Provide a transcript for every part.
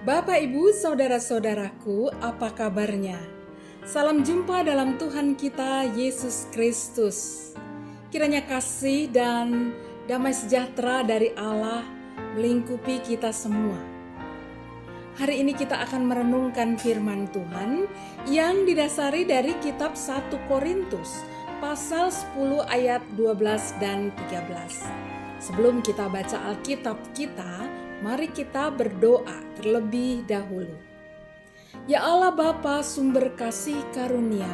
Bapak, Ibu, saudara-saudaraku, apa kabarnya? Salam jumpa dalam Tuhan kita Yesus Kristus. Kiranya kasih dan damai sejahtera dari Allah melingkupi kita semua. Hari ini kita akan merenungkan firman Tuhan yang didasari dari kitab 1 Korintus pasal 10 ayat 12 dan 13. Sebelum kita baca Alkitab kita, mari kita berdoa terlebih dahulu. Ya Allah Bapa, sumber kasih karunia,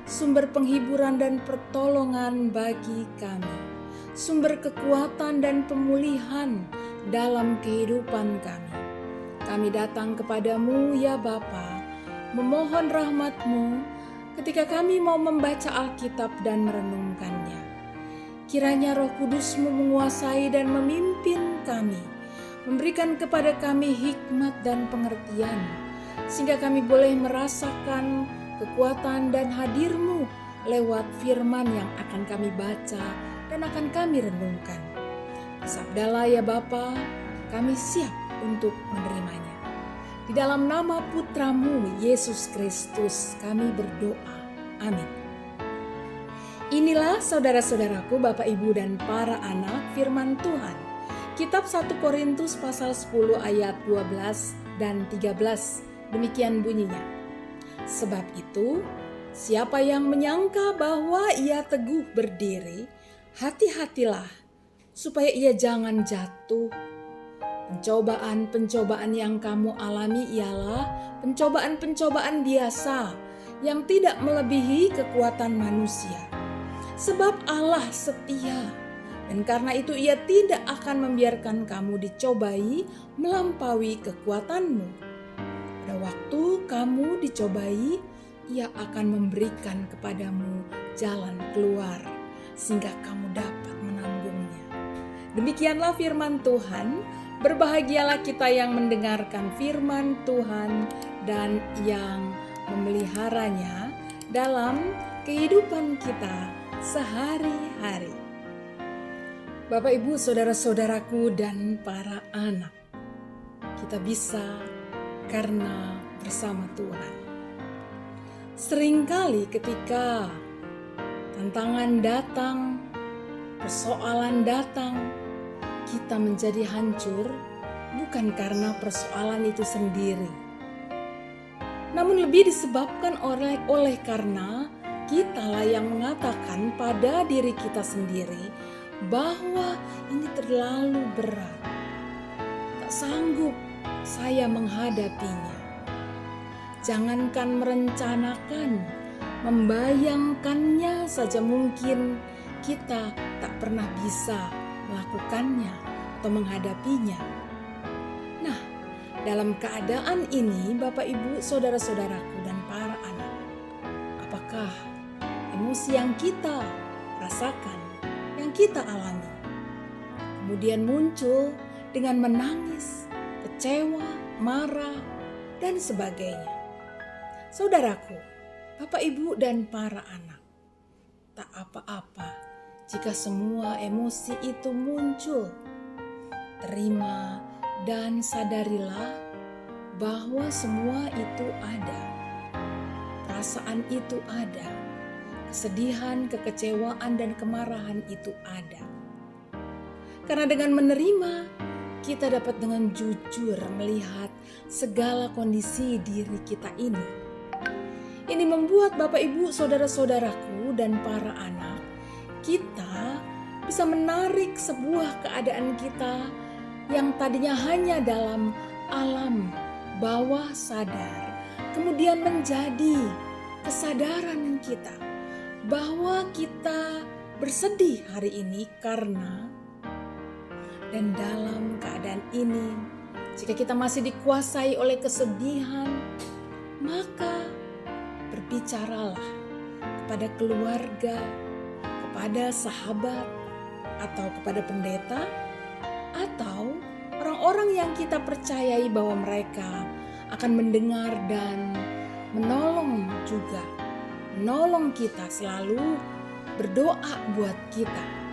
sumber penghiburan dan pertolongan bagi kami, sumber kekuatan dan pemulihan dalam kehidupan kami. Kami datang kepadamu ya Bapa, memohon rahmat-Mu ketika kami mau membaca Alkitab dan merenungkannya. Kiranya Roh Kudus-Mu menguasai dan memimpin kami, memberikan kepada kami hikmat dan pengertian, sehingga kami boleh merasakan kekuatan dan hadir-Mu lewat firman yang akan kami baca dan akan kami renungkan. Sabdalah ya Bapa, kami siap untuk menerimanya. Di dalam nama Putra-Mu Yesus Kristus kami berdoa. Amin. Inilah saudara-saudaraku, Bapak, Ibu, dan para anak firman Tuhan. Kitab 1 Korintus pasal 10 ayat 12 dan 13. Demikian bunyinya. Sebab itu, siapa yang menyangka bahwa ia teguh berdiri, hati-hatilah supaya ia jangan jatuh. Pencobaan-pencobaan yang kamu alami ialah pencobaan-pencobaan biasa yang tidak melebihi kekuatan manusia. Sebab Allah setia, dan karena itu Ia tidak akan membiarkan kamu dicobai melampaui kekuatanmu. Pada waktu kamu dicobai, Ia akan memberikan kepadamu jalan keluar, sehingga kamu dapat menanggungnya. Demikianlah firman Tuhan. Berbahagialah kita yang mendengarkan firman Tuhan dan yang memeliharanya dalam kehidupan kita sehari-hari. Bapak, Ibu, saudara-saudaraku, dan para anak, kita bisa karena bersama Tuhan. Seringkali ketika tantangan datang, persoalan datang, kita menjadi hancur bukan karena persoalan itu sendiri, namun lebih disebabkan oleh karena kitalah yang mengatakan pada diri kita sendiri bahwa ini terlalu berat, tak sanggup saya menghadapinya. Jangankan merencanakan, membayangkannya saja mungkin kita tak pernah bisa melakukannya atau menghadapinya. Nah, dalam keadaan ini, Bapak, Ibu, saudara-saudaraku, dan para anak, apakah emosi yang kita rasakan, yang kita alami, kemudian muncul dengan menangis, kecewa, marah, dan sebagainya? Saudaraku, Bapak, Ibu, dan para anak, tak apa-apa jika semua emosi itu muncul. Terima dan sadarilah bahwa semua itu ada. Perasaan itu ada. Kesedihan, kekecewaan, dan kemarahan itu ada. Karena dengan menerima, kita dapat dengan jujur melihat segala kondisi diri kita ini. Ini membuat Bapak, Ibu, saudara-saudaraku, dan para anak, kita bisa menarik sebuah keadaan kita yang tadinya hanya dalam alam bawah sadar, kemudian menjadi kesadaran kita bahwa kita bersedih hari ini karena, dan dalam keadaan ini, jika kita masih dikuasai oleh kesedihan, maka berbicaralah kepada keluarga, kepada sahabat, atau kepada pendeta, atau orang-orang yang kita percayai bahwa mereka akan mendengar dan menolong juga. Menolong kita, selalu berdoa buat kita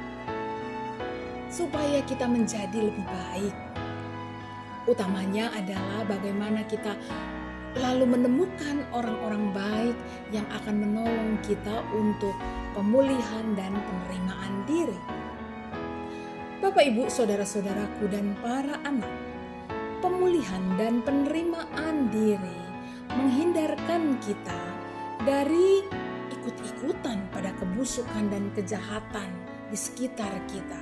supaya kita menjadi lebih baik. Utamanya adalah bagaimana kita lalu menemukan orang-orang baik yang akan menolong kita untuk pemulihan dan penerimaan diri. Bapak, Ibu, saudara-saudaraku, dan para anak, pemulihan dan penerimaan diri menghindarkan kita dari ikut-ikutan pada kebusukan dan kejahatan di sekitar kita.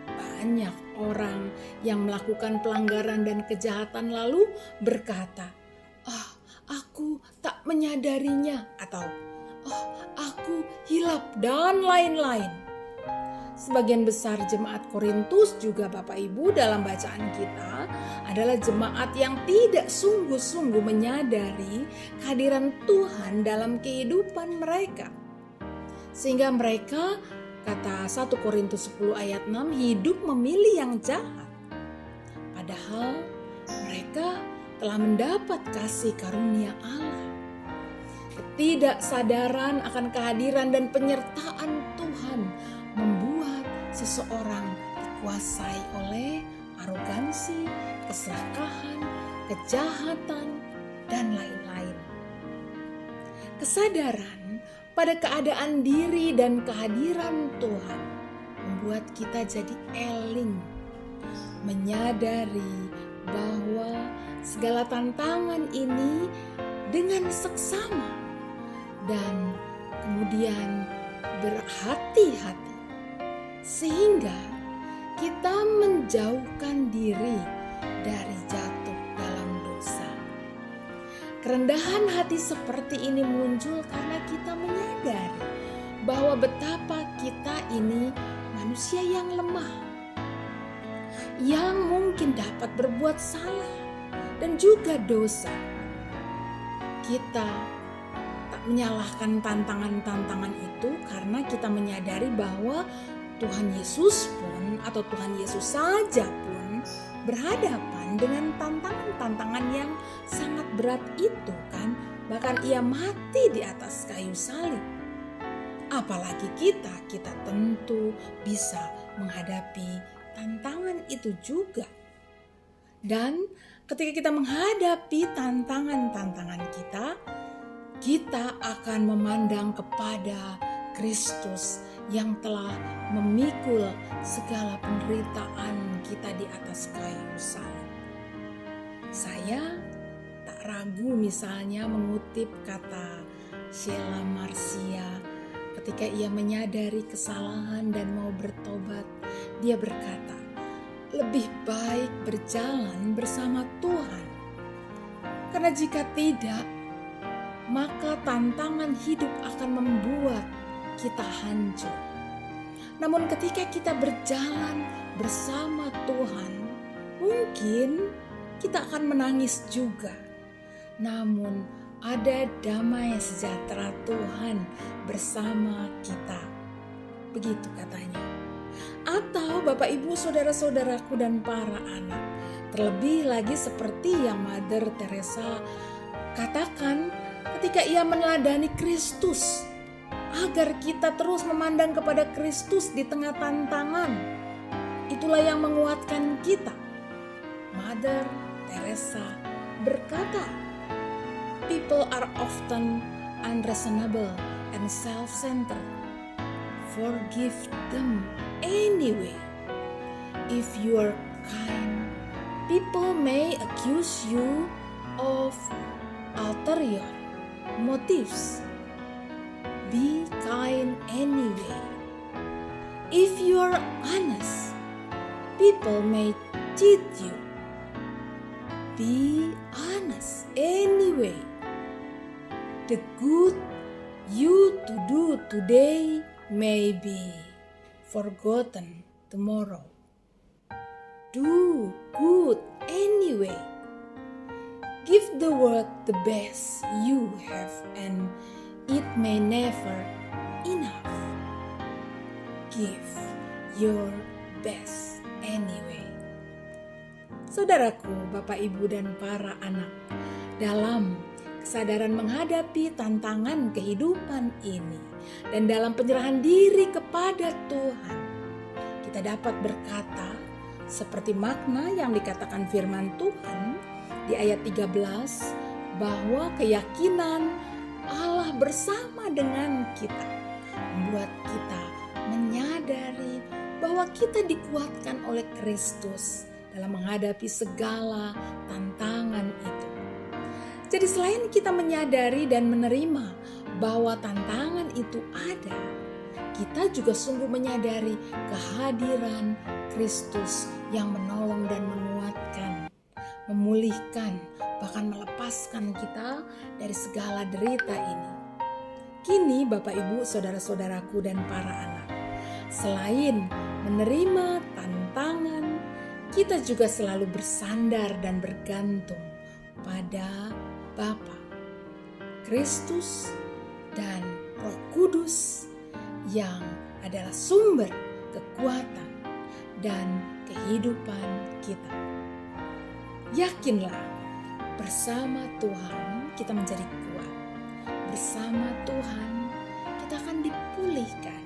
Banyak orang yang melakukan pelanggaran dan kejahatan lalu berkata, aku tak menyadarinya, atau aku hilap, dan lain-lain. Sebagian besar jemaat Korintus juga Bapak Ibu dalam bacaan kita adalah jemaat yang tidak sungguh-sungguh menyadari kehadiran Tuhan dalam kehidupan mereka. Sehingga mereka, kata 1 Korintus 10 ayat 6, hidup memilih yang jahat. Padahal mereka telah mendapat kasih karunia Allah. Ketidaksadaran akan kehadiran dan penyertaan Tuhan membuat seseorang dikuasai oleh arogansi, keserakahan, kejahatan, dan lain-lain. Kesadaran pada keadaan diri dan kehadiran Tuhan membuat kita jadi eling, menyadari bahwa segala tantangan ini dengan seksama dan kemudian berhati-hati sehingga kita menjauhkan diri dari jatuh dalam dosa. Kerendahan hati seperti ini muncul karena kita menyadari bahwa betapa kita ini manusia yang lemah, yang mungkin dapat berbuat salah dan juga dosa. Kita tak menyalahkan tantangan-tantangan itu karena kita menyadari bahwa Tuhan Yesus pun, atau Tuhan Yesus saja pun, berhadapan dengan tantangan-tantangan yang sangat berat itu kan. Bahkan ia mati di atas kayu salib. Apalagi kita tentu bisa menghadapi tantangan itu juga. Dan ketika kita menghadapi tantangan-tantangan kita akan memandang kepada Kristus yang telah memikul segala penderitaan kita di atas kayu salib. Saya tak ragu misalnya mengutip kata Sheila Marcia ketika ia menyadari kesalahan dan mau bertobat. Dia berkata, lebih baik berjalan bersama Tuhan. Karena jika tidak, maka tantangan hidup akan membuat kita hancur. Namun ketika kita berjalan bersama Tuhan, mungkin kita akan menangis juga. Namun ada damai sejahtera Tuhan bersama kita. Begitu katanya. Atau Bapak Ibu saudara-saudaraku dan para anak, terlebih lagi seperti yang Mother Teresa katakan ketika ia meneladani Kristus, agar kita terus memandang kepada Kristus di tengah tantangan. Itulah yang menguatkan kita. Mother Teresa berkata, people are often unreasonable and self-centered. Forgive them anyway. If you are kind, people may accuse you of ulterior motives. Be kind anyway. If you are honest, people may cheat you. Be honest anyway. The good you to do today may be forgotten tomorrow. Do good anyway. Give the world the best you have, and it may never enough. Give your best anyway. Saudaraku, Bapak, Ibu, dan para anak, dalam kesadaran menghadapi tantangan kehidupan ini dan dalam penyerahan diri kepada Tuhan, kita dapat berkata Seperti makna yang dikatakan firman Tuhan di ayat 13, bahwa keyakinan Allah bersama dengan kita membuat kita menyadari bahwa kita dikuatkan oleh Kristus dalam menghadapi segala tantangan itu. Jadi selain kita menyadari dan menerima bahwa tantangan itu ada, kita juga sungguh menyadari kehadiran Kristus yang menolong dan menguatkan, memulihkan, bahkan melepaskan kita dari segala derita ini. Kini Bapak Ibu, saudara-saudaraku dan para anak, selain menerima tantangan, kita juga selalu bersandar dan bergantung pada Bapa, Kristus, dan Roh Kudus yang adalah sumber kekuatan dan kehidupan kita. Yakinlah, bersama Tuhan kita menjadi kuat. Bersama Tuhan kita akan dipulihkan.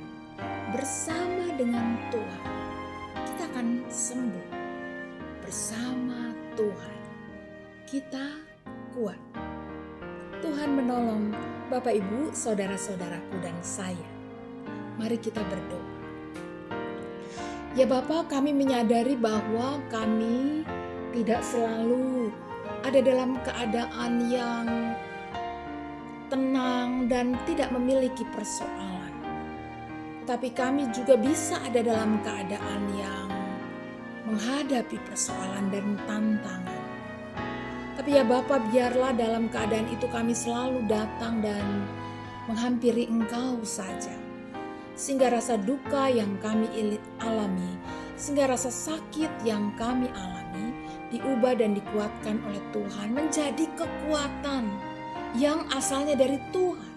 Bersama dengan Tuhan kita akan sembuh. Bersama Tuhan kita kuat. Tuhan menolong Bapak Ibu, saudara-saudaraku dan saya. Mari kita berdoa. Ya Bapa, kami menyadari bahwa kami tidak selalu ada dalam keadaan yang tenang dan tidak memiliki persoalan. Tapi kami juga bisa ada dalam keadaan yang menghadapi persoalan dan tantangan. Tapi ya Bapa, biarlah dalam keadaan itu kami selalu datang dan menghampiri Engkau saja. Sehingga rasa duka yang kami alami, sehingga rasa sakit yang kami alami, diubah dan dikuatkan oleh Tuhan menjadi kekuatan yang asalnya dari Tuhan.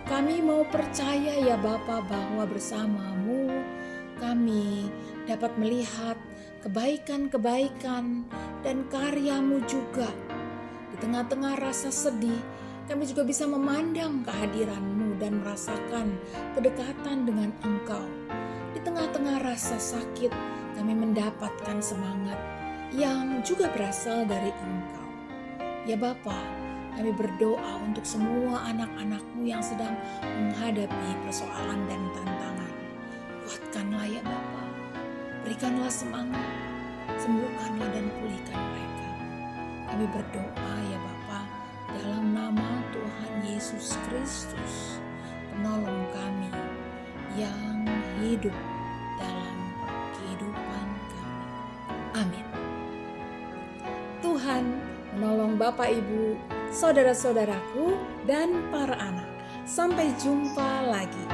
Kami mau percaya ya Bapa bahwa bersama-Mu kami dapat melihat kebaikan-kebaikan dan karya-Mu juga. Di tengah-tengah rasa sedih, kami juga bisa memandang kehadiran-Mu dan merasakan kedekatan dengan Engkau. Di tengah-tengah rasa sakit, kami mendapatkan semangat yang juga berasal dari Engkau. Ya Bapa, kami berdoa untuk semua anak-anak-Mu yang sedang menghadapi persoalan dan tantangan. Kuatkanlah ya Bapa, berikanlah semangat, sembuhkanlah dan pulihkan mereka. Kami berdoa ya Bapa, dalam nama Tuhan Yesus Kristus, penolong kami yang hidup dalam kehidupan kami. Amin. Tuhan menolong Bapak Ibu, saudara-saudaraku dan para anak. Sampai jumpa lagi.